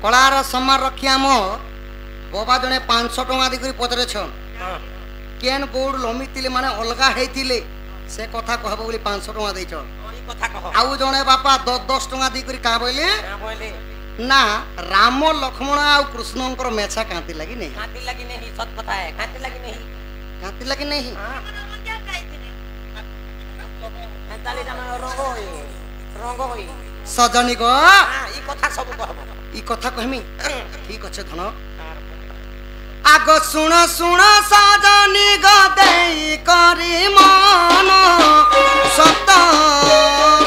Colour सम्मान रखी आम बाबा जने 500 टंका देकर पचरे छन केन बोर्ड लमितिले माने अलगा हेतिले से कथा कहबो बोली 500 टंका देछ आउ जने बापा 10 टंका देकर का बोले ना राम लक्ष्मण आ कृष्णंकर मेछा कांति लगी नहीं सत कथा है कांति लगी नहीं सजनी गो ई कथा सब कहबो ई कथा कहमी ठीक अच्छे धन आग सुन सुन सजनी गो देई करी मन सत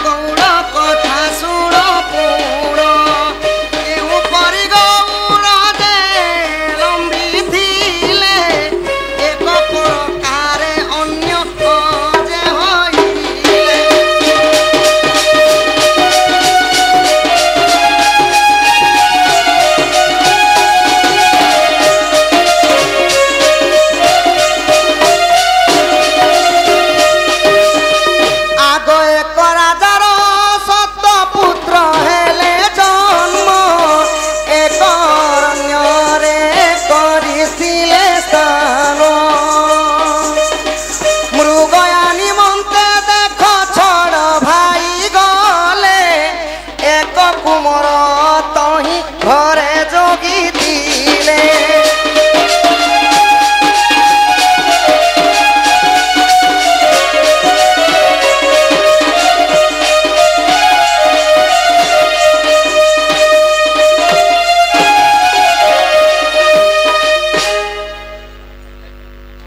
गौड़ कथा सुन पूर्ण एउ परि गौड़ दे लंबी थिले एक प्रकार अन्य जे होइले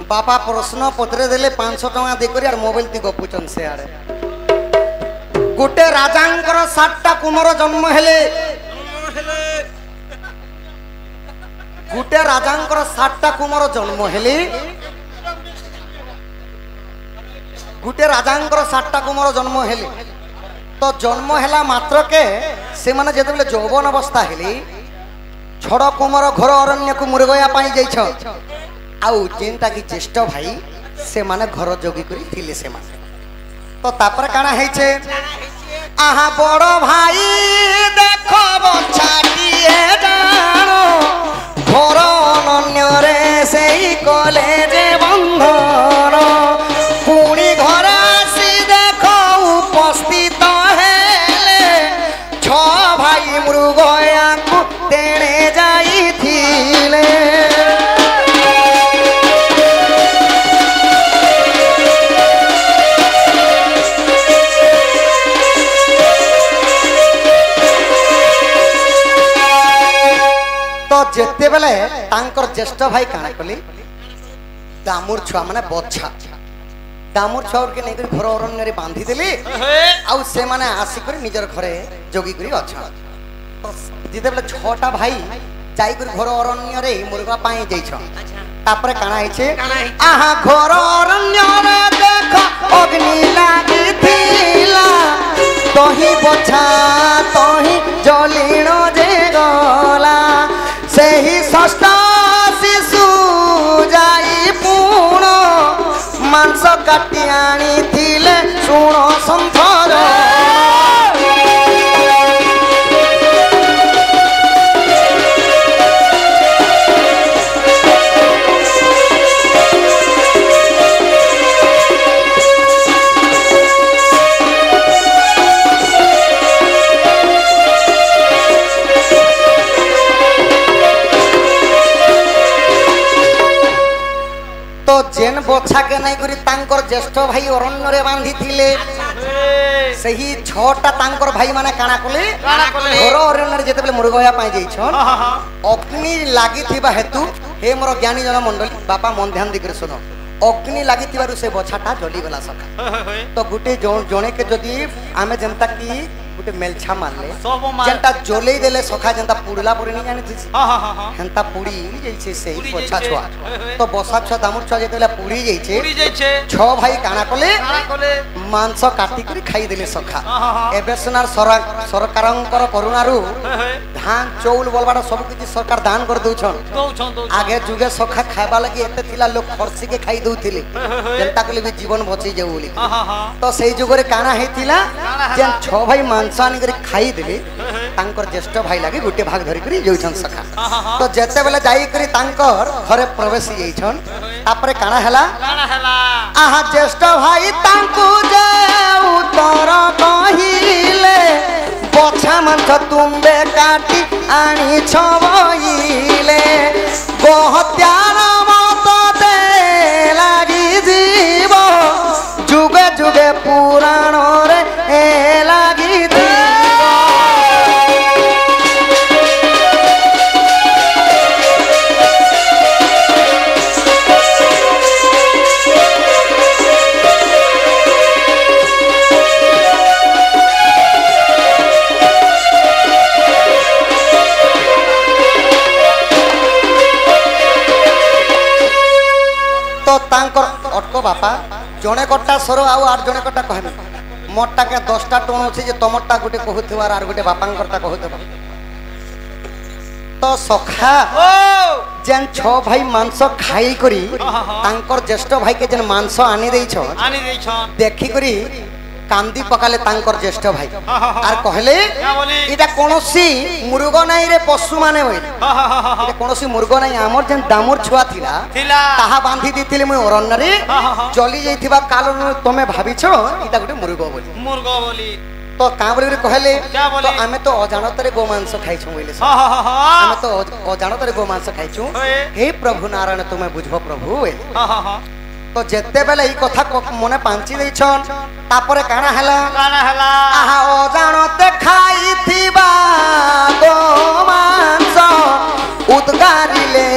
बापा प्रश्न पत्रे देले 500 टंका देकर यार मोबाइल ती गपुचन से आरे गोटे राजांकर 7टा कुमार जन्म हेले गोटे राजांकर 7टा कुमार जन्म हेले गोटे राजांकर 7टा कुमार जन्म हेले तो जन्म हेला मात्र के से माने जेतेबेले यौवन अवस्था हेली छड़ कुमार घर अरण्य को मुरगया पाई जाइछ आउ जेनटा की ज्येष्ठ भाई से माने घर जोगी करी थिले से माने तो तापर काना हेचे आहा बड़ भाई देखो बछाटिए जानो घर अनन्य रे सेई कॉलेज बंधन पुणी घर आसी देखो उपस्थित हेले छ भाई मृगया को तेणे जाई थिले जेते बेले तांकर ज्येष्ठ भाई काना कली दामुर छुआ माने बच्छा दामुर छुआ के नै घर अरण्य रे बांधी देली आउ से माने आसी कर निजर घरे जोगी करी अच्छा तो जेते बेले 6टा भाई जाई कर घर अरण्य रे मुर्गा पाई जाइछ तापर काना हेचे आहा घर अरण्य रे देख अग्नि लागी थिला तही बच्छा तही जलिण जे गला सेही षष्ठ शिशु जाई पुण मांस काटी आनी थिले सुण संथर जेन बच्छा के नहीं करी तांकर ज्येष्ठ भाई अरण्य रे बांधी थिले सही 6टा तांकर भाई माने काना कोले घर अरण्य रे जेते बेले मुरगया पाई जाइछन अग्नि लागि थिबा हेतु हे मोर ज्ञानी जन मंडली बापा मन ध्यान दिकर सुनो अग्नि लागि थिबारु से बच्छाटा जली गला सका तो गुटे जणे के जदी आमे जनता की गुटे मेलछा मारले जनता जोले देले सखा जनता पुडला पुरी नहीं जानि थिस हंता पुडी जैसे से बच्छा छुआ तो बसा छुआ दामुर छुआ जेतेला पुडी जैसे 6 भाई काना कोले मांस काटी करी खाई देले सखा एबे सुनार सरकारंकर करुणारु धान चौल बोलबाटा सब किछि सरकार दान कर दउछन आगे जुगे सखा खाइबा लागि एते थिला लोग खर्ची के खाई दउथिले जनता कोले भी जीवन बची जाऊ बोली तो सेई जुगरे काना हेतिला जे 6 भाई मांस ମାଂସ ଆଣିକରି ଖାଇଦେଲେ ତାଙ୍କର ଜ୍ୟେଷ୍ଠ ଭାଇ ଲାଗି ଗୋଟେ ଭାଗ ଧରିକରି ଯାଉଛନ୍ ସଖା ତ ଯେତେବେଳେ ଯାଇକରି ତାଙ୍କର ଘରେ ପ୍ରବେଶ ହେଇଛନ୍ ତାପରେ କାଣା ହେଲା ଆହା ଜ୍ୟେଷ୍ଠ ଭାଇ ତାଙ୍କୁ ଯେ ଉତ୍ତର କହିଲେ ବଛା ମାଂସ ତୁମ୍ବେ କାଟି ଆଣିଛ ବଇଲେ ଗୋହତ୍ୟାର ମତ ଦେ ଲାଗି ଯିବ ଯୁগে ଯୁগে ପୁରାଣରେ ଏ ଲାଗିଥିବ अटको बापा जड़े कटा सर आउ आठ जड़े कटा कहबे मोरटा के 10टा टोन अच्छे जे तमरटा गोटे कहूथार आर गोटे बापांकरटा कहूथबा तो सखा जेन 6 भाई मांस खाई करी तांकर ज्येष्ठ भाई के जेन मांस आनी देइछ देखि करी कांदी पकाले तांकर ज्येष्ठ भाई आर कहले इटा कोनोसी मुर्ग नाही रे पशु माने होई इटा कोनोसी मुर्ग नाही हमर जेन दामुर छुआ थिला ताहा बांधी दिथिले मय अरण्य रे जली जाइथिबा काल तमे भाबिछो इटा गोटे मुर्ग बोली तो का बोली कहले तो आमे तो अजानतरे गो मांस खाइछु बोले आमे तो अजानतरे गो मांस खाइछु हे प्रभु नारायण तुमे बुझो प्रभु तो जेते बेले ई कथा मने पांची दैछन तापरे काना हला आहा अजानते खाइथिबा गो मांस उद्गारिले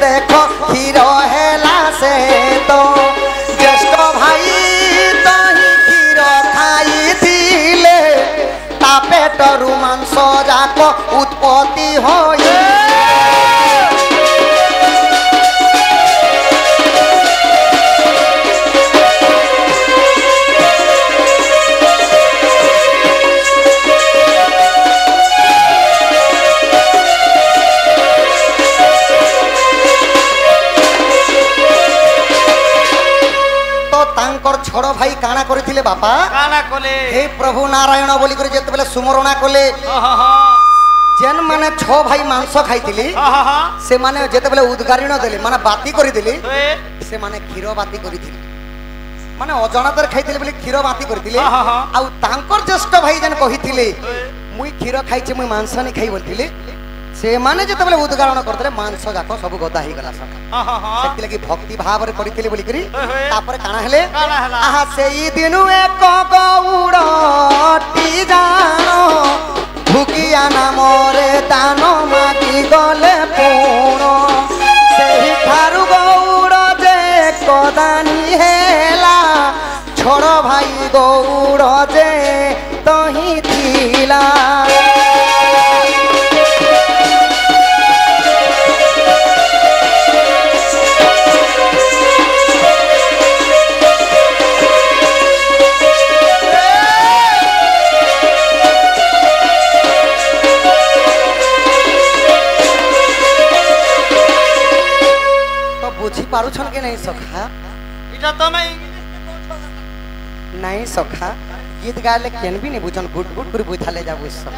देखो खीर हेला से तो ज्येष्ठ भाई तही खीर खाइथिले ता पेटरु मांस जाक उत्पत्ति होई छोड़ भाई काना करथिले बापा काना कोले हे प्रभु नारायण बोली करे जेते बेले सुमरणा कोले जेन माने 6 भाई मांस खाइथिले से माने जेते बेले उद्गारिण देले माने बाती करि देले से माने खीर बाती करिथिले माने अजानतर खाइथिले बोली खीर बाती करिथिले आ तांकर ज्येष्ठ भाई जेन कहिथिले मुई खीर खाइछे मुई मांस नै खाइ बोलथिले से माने जेते बेले उद्गारण करतले मांस जाको सब गदा ही गला सका सेति लगी भक्ति भाव रे पडिथिले बोली करी तापर काना हेले आहा सेई दिनु एक गौड़टी जानो भुकिया नामरे दानो मागी गले पुण सेही थारु गौड़ जे कदानी हेला छोड़ भाई गौड़ जे तही थिला पारुछन के नहीं सखा इटा तो नहीं सखा गीत गाले केन भी नहीं बुझन गुट गुट कर बुझाले जाबो सब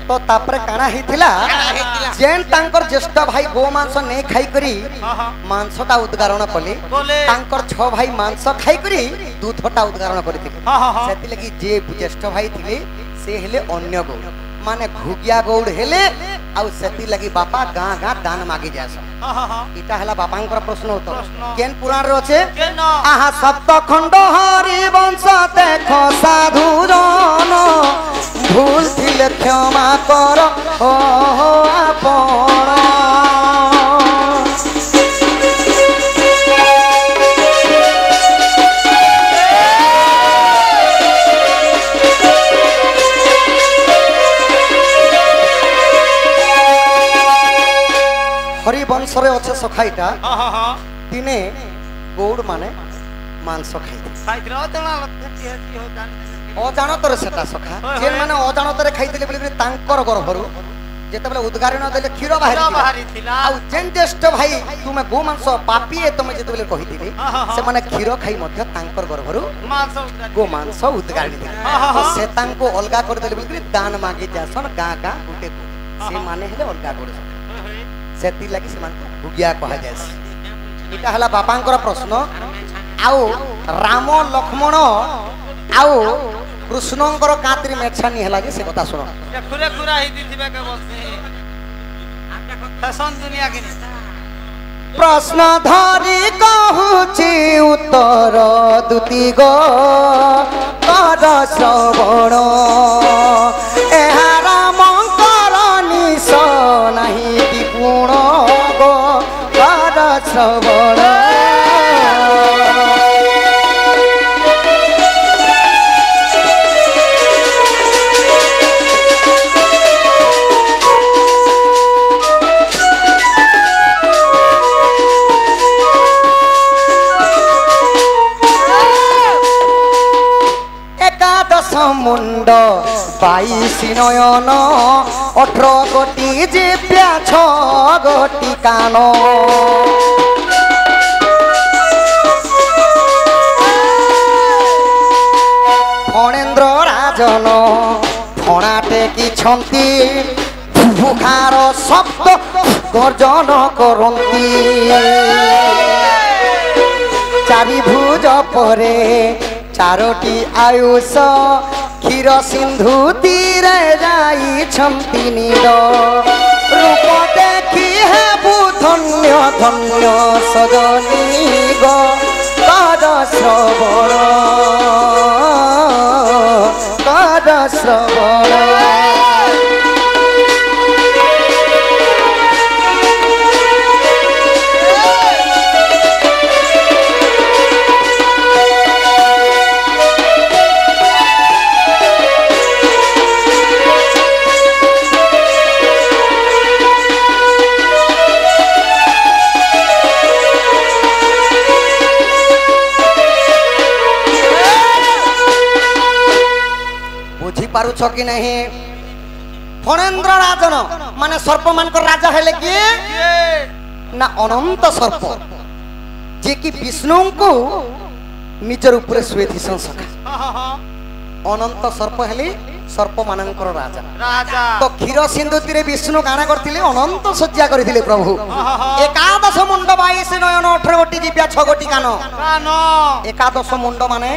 तो तापर काना हिथिला जेन तांकर ज्येष्ठ भाई गो मांस नहीं खाई करी मांसटा उद्गारण कले तांकर 6 भाई मांस खाई करी दूधटा उद्गारण करथिले सेति लगी जे ज्येष्ठ भाई थिले से हेले अन्य गौ माने घुगिया गौड़ हेले आउ सेति लगी बापा गां गां दान मागी जास इटा हला बापांकर प्रश्न होतो केन पुराण रे अछि आहा सप्त खंड हरि वंश देखो साधु जन भूल थिले क्षमा कर हो आपण हरिवंश रे अच्छे सखाईटा दिने गौड़ माने मांस खाइथिले अजानतर सेटा सखा जेन माने अजानतर खाइथिले बोली तांकर गर्भरु जेतेबेले उद्गारण देले क्षीर बाहरी थिला आ जेन ज्येष्ठ भाई तुमे गो मांस पापी ए तुमे जेतेबेले कहिथिले से माने क्षीर खाई मध्य तांकर गर्भरु गो मांस उद्गारण दिले से तांको अलगा कर देले बोलकि दान मागी जासन गा गा गुटे से माने हेले अलगा कर सेति लागि से मान भुगिया कहा जाय इटा हला बापांकर प्रश्न आउ राम लक्ष्मण आउ कृष्णंकर कातरी मेछानी हला जे से कथा सुनो खुरे खुरा ही दिथिबे के बसे फैशन दुनिया के प्रश्न धरी कहूची उत्तर दुती गो कर श्रवण एहार मंकर निश नहीं विपुण गो कर श्रवण मुंड 22 नयन 18 कोटी जिव्या 6 गोटी कान फणेन्द्र राजन फणा टेकी छंती फुफुकार शब्द गर्जन करंती चारि भुज परे चारोटी आयुष क्षीर सिंधु तीरे जाई छंती नीर रूप देखी है धन्य धन्य सजनी गो कर श्रवण कर श्रवण पारुछ कि नहीं फणेन्द्र राजन माने सर्प मानकर राजा हेले कि ना अनंत सर्प जे कि विष्णु को निजर ऊपर सुएथि सखा अनंत सर्प हेली सर्प मानकर राजा राजा तो क्षीर सिंधु तीरे विष्णु काना करथिले अनंत सज्जा करथिले प्रभु एकादश मुंड 22 नयन 18 गोटी जिव्या 6 गोटी कान एकादश मुंड माने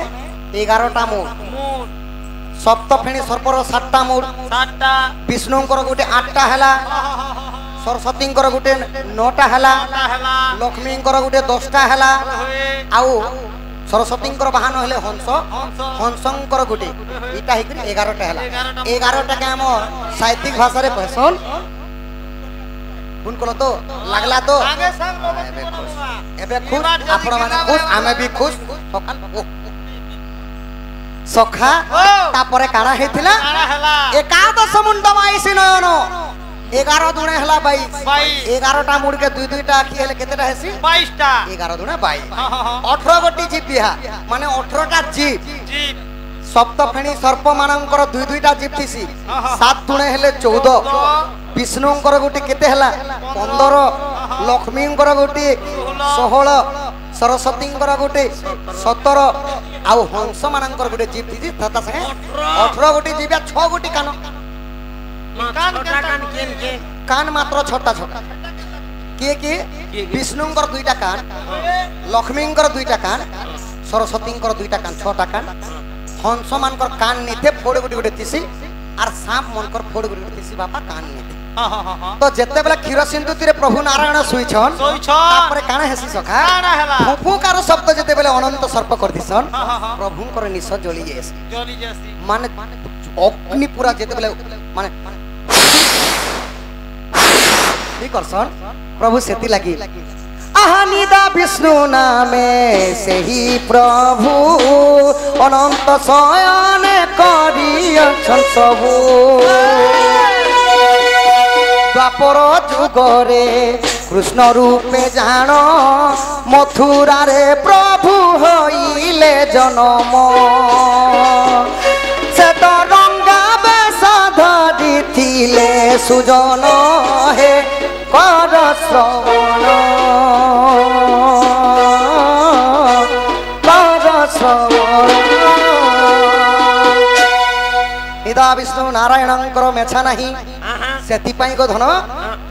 11टा मुंड सप्तफेणी सर्पर 7टा मूड 7टा विष्णुंकर गोटे 8टा हला सरस्वतींकर गोटे 9टा हला लक्ष्मींकर गोटे 10टा हला आउ सरस्वतींकर बाहन हेले हंस हंसंकर गोटे इटा हिकरी 11टा हला 11टा के हम साहित्यिक भाषा रे कहसन उनको तो लागला तो एबे खुश आपण माने खुश आमे भी खुश सकाल सखा तापरे काना हेथिला एकादश मुंड 22 नयन 11 दुणे हला 22 11टा मुंड के 2-2टा आखी हेले केतेटा हेसी 22टा 11 दुणे 22 18 गोटी जीविया माने 18टा जीव सप्तफेणी सर्प मानकर 2-2टा जीव थिसी 7 दुणे हेले 14 विष्णुंकर गोटी केते हला 15 लक्ष्मींकर गोटी 16 सरस्वतींकर गोटे 17 आउ हंस मानकर गोटे जीव थी तथा संगे 18 गोटी जीव्या 6 गोटी कान कान मात्र छोटा छोटा के विष्णुंकर 2टा कान लक्ष्मींकर 2टा कान सरस्वतींकर 2टा कान 6टा कान हंस मानकर कान निथे फोड़ गोटी गोटे थिसी आर सांप मनकर फोड़ गोटी गोटे थिसी बापा कान निथे तो जेते बेला क्षीर सिंधु तीरे प्रभु नारायण सुइछन तापरे काना हेसी सखा फुफुकार शब्द जेते बेला अनंत सर्प कर दिसन प्रभुंकर निश जली जेसी माने अग्नि पूरा जेते बेला माने ठीक करसन प्रभु सेति लागि आहानिदा विष्णु नामे सेही प्रभु अनंत शयन करियछन सबु द्वापर जुगरे कृष्ण रूपे जान मथुरा रे प्रभु होइले जन्म से तो रंगा बेश धरिथि ଆସିଲେ ସୁଜନ ହେ କର ଶ୍ରବଣ କର ଶ୍ରବଣ। ଇଦା ବିଷ୍ଣୁ ନାରାୟଣଙ୍କର ମେଛା ନାହିଁ ସେଥିପାଇଁ ଗୋ ଧନ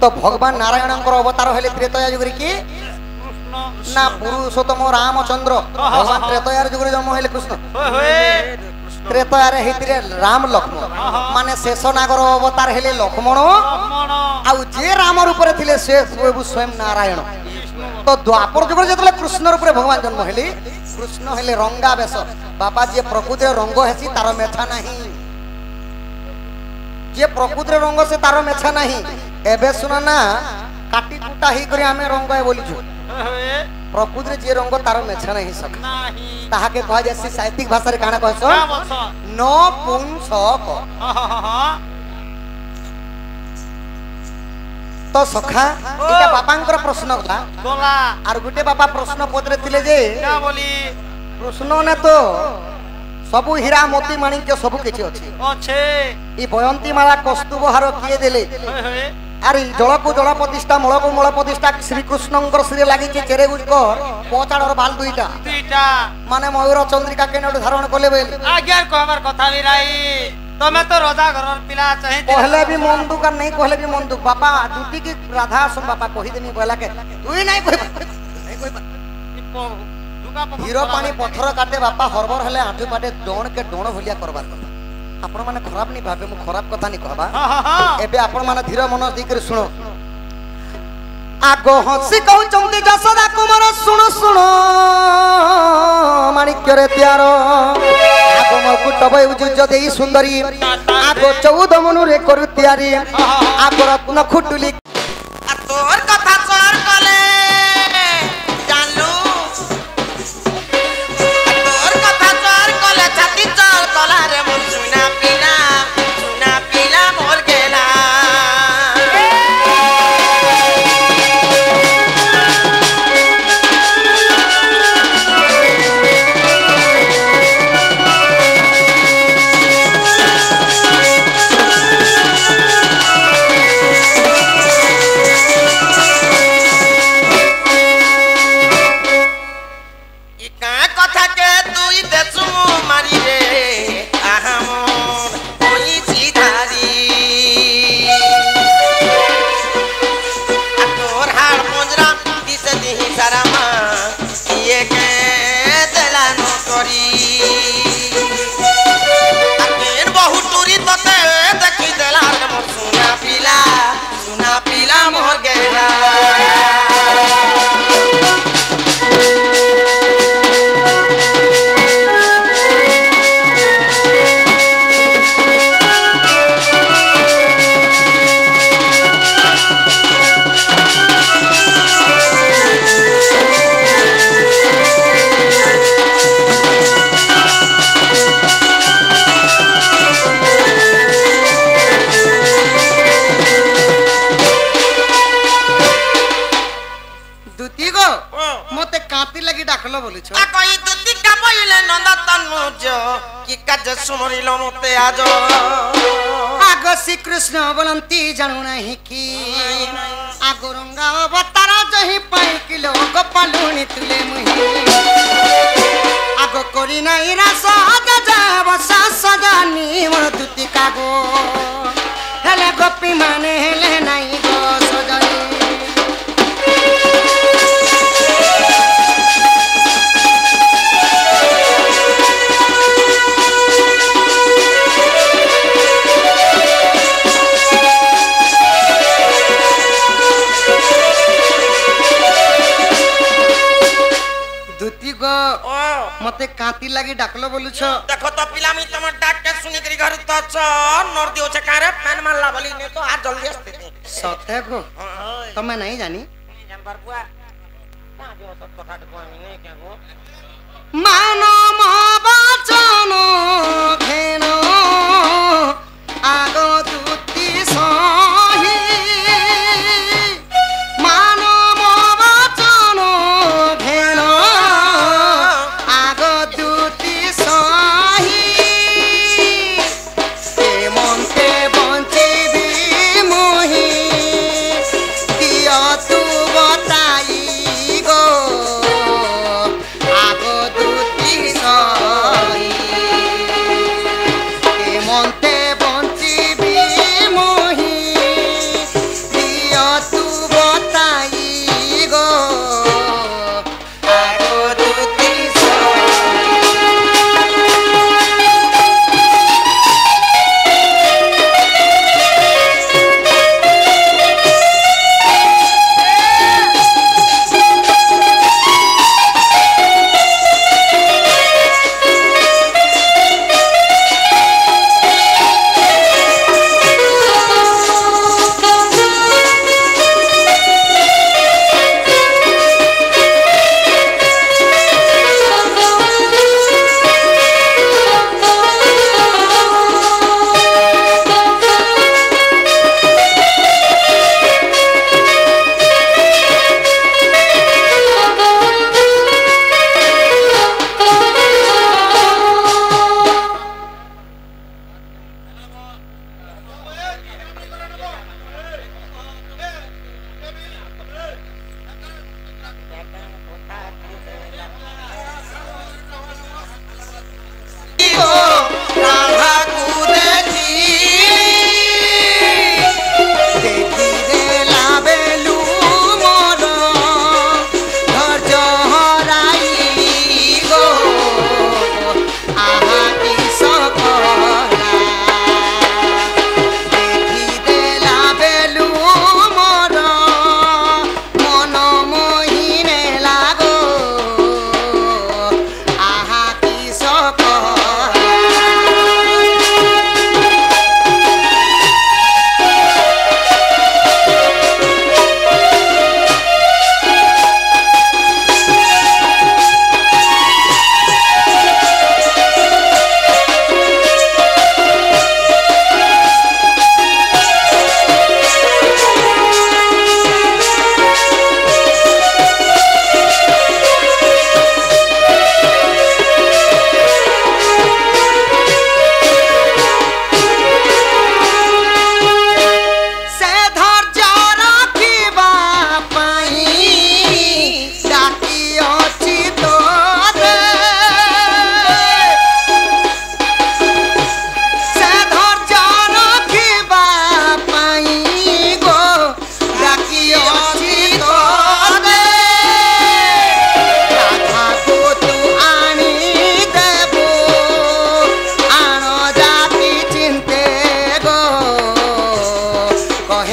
ତ ଭଗବାନ ନାରାୟଣଙ୍କର ଅବତାର ହେଲେ ତ୍ରେତୟା ଯୁଗରେ କି ନା ପୁରୁଷୋତ୍ତମ ରାମଚନ୍ଦ୍ର ଭଗବାନ ତ୍ରେତୟାର ଯୁଗରେ ଜନ୍ମ ହେଲେ କୃଷ୍ଣ ତ୍ରେତୟାରେ ହେଇଥିଲେ ରାମ ଲକ୍ଷ୍ମଣ ମାନେ ଶେଷ ନାଗର ଅବତାର ହେଲେ ଲକ୍ଷ୍ମଣ ଆଉ ଯେ ରାମ ରୂପରେ ଥିଲେ ସେ ସ୍ୱୟଂ ନାରାୟଣ। ତ ଦ୍ୱାପର ଯୁଗରେ ଯେତେବେଳେ କୃଷ୍ଣ ରୂପରେ ଭଗବାନ ଜନ୍ମ ହେଲେ କୃଷ୍ଣ ହେଲେ ରଙ୍ଗା ବେଶ ବାପା ଯିଏ ପ୍ରକୃତିରେ ରଙ୍ଗ ହେସି ତାର ମେଛା ନାହିଁ ଯିଏ ପ୍ରକୃତିରେ ରଙ୍ଗ ସେ ତାର ମେଛା ନାହିଁ। ଏବେ ଶୁଣ ନା କାଟି କୁଟା ହେଇକରି ଆମେ ରଙ୍ଗ ବୋଲିଛୁ ପ୍ରକୃତିରେ ଯିଏ ରଙ୍ଗ ତାର ମେଛା ନାହିଁ ସଖା ତାହାକେ କୁହାଯାଏ ସାହିତ୍ୟିକ ଭାଷାରେ କାଣା କହିଛ ନ ପୁଂସକ। ତ ସଖା ଏଟା ବାପାଙ୍କର ପ୍ରଶ୍ନ ଗଲା আর গোটে বাপা প্রশ্ন পত্রে ଥିଲେ যে কৃষ্ণ নে তো सबु हीरा मोती माणिक्य सबु किछि अछि ई बयंती माला कस्तुबहार किए देले अरे जल को जल प्रतिष्ठा मल को मल प्रतिष्ठा श्री कृष्णंकर श्री लागि छि चेरे गुजकर पोचाडर बाल दुईटा माने मयूर चंद्रिका केने धारण कले बेल आज्ञा कहबार कथा भी राई तमे तो राजा घरर पिला चाहि पहले भी मंदुक और नहीं कहले भी मंदुक बापा दुटी की राधा सम बापा कहि देनी बोला के तुई नहीं कोई हीरो पानी पत्थर काटे बापा हरबर हेले आठु पाटे डोण के डोण भलिया करबार कथा आपण माने खराब नहीं भाबे मु खराब कथा नहीं कहबा एबे आपण माने धीर मन दी कर सुनो आगो हसी कहू चंदी जसदा कुमार सुनो सुनो माणिक्य रे त्यारो आगो मकुट बय उजुज देई सुंदरी आगो 14 मनु रे करू त्यारी आगो रत्न खुटुली तोर कथा चोर कले जानलू तोर कथा चोर कले छाती चोर कला रे मोर सुना पीला मोर गेला आगो श्री कृष्ण बोलंती जानू नहीं कि आगो रंगा अवतारा जही पाई किलो गोपालुनी तुले मुही आगो करी नहीं रासा जा बसा सजानी मोर दुती कागो हेले गोपी माने हेले नहीं गो सजानी मते काती लागी डाकलो बोलुछ देखो तो पिलामी तुम डाक के सुनी करी घर तो छ नोर दियो छ कारे पैन मारला बोली ने तो आज जल्दी आस्ते सते को तमे नहीं जानी जंबर बुआ ना जो सब कथा को आमी नहीं क्या गो मानो मोबाचनो घेनो आगो दुती सही मानो मोबाचनो घेनो सही ए मनते बंची भी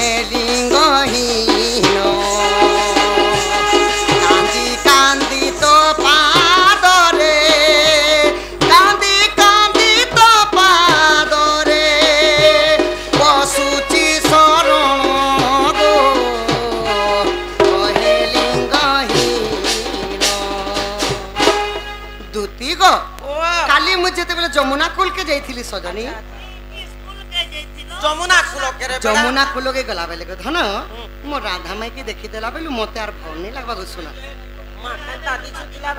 কহে লিঙ্গহীন কান্দি কান্দি তো পাদরে কান্দি কান্দি তো পাদরে বসুচি শরণ গো কহে লিঙ্গহীন দুতি গো কালি মু যেতেবেলে যমুনা কুলকে যাইছিলি সজনী যমুনা কুলকে রে যমুনা কুলকে গলা বেলে ধন মো রাধা মাইকে দেখি দেলা বেলু মতে আর ভাল নাই লাগবা শোনা মা দাদি ছুটিলা